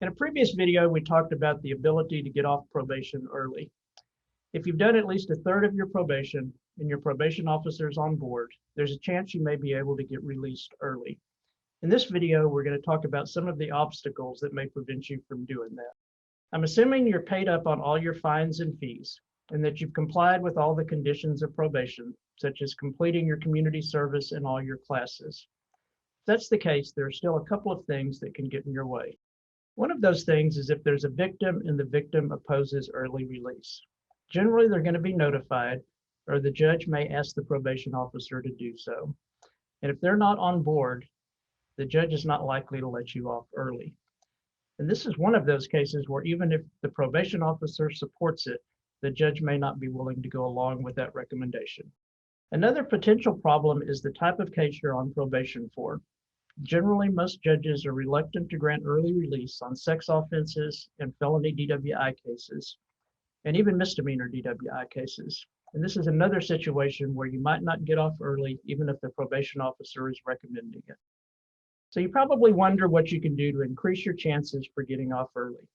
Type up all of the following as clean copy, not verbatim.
In a previous video, we talked about the ability to get off probation early. If you've done at least a third of your probation and your probation officer is on board, there's a chance you may be able to get released early. In this video, we're going to talk about some of the obstacles that may prevent you from doing that. I'm assuming you're paid up on all your fines and fees and that you've complied with all the conditions of probation, such as completing your community service and all your classes. If that's the case, there are still a couple of things that can get in your way. One of those things is if there's a victim and the victim opposes early release. Generally, they're going to be notified, or the judge may ask the probation officer to do so. And if they're not on board, the judge is not likely to let you off early. And this is one of those cases where even if the probation officer supports it, the judge may not be willing to go along with that recommendation. Another potential problem is the type of case you're on probation for. Generally, most judges are reluctant to grant early release on sex offenses and felony DWI cases, and even misdemeanor DWI cases. And this is another situation where you might not get off early, even if the probation officer is recommending it. So you probably wonder what you can do to increase your chances for getting off early.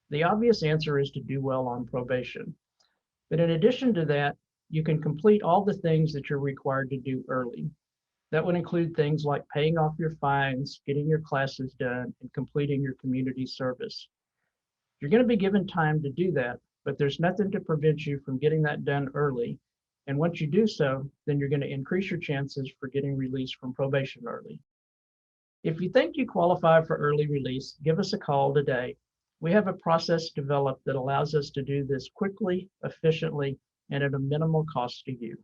The obvious answer is to do well on probation. But in addition to that, you can complete all the things that you're required to do early. That would include things like paying off your fines, getting your classes done, and completing your community service. You're going to be given time to do that, but there's nothing to prevent you from getting that done early. And once you do so, then you're going to increase your chances for getting released from probation early. If you think you qualify for early release, give us a call today. We have a process developed that allows us to do this quickly, efficiently, and at a minimal cost to you.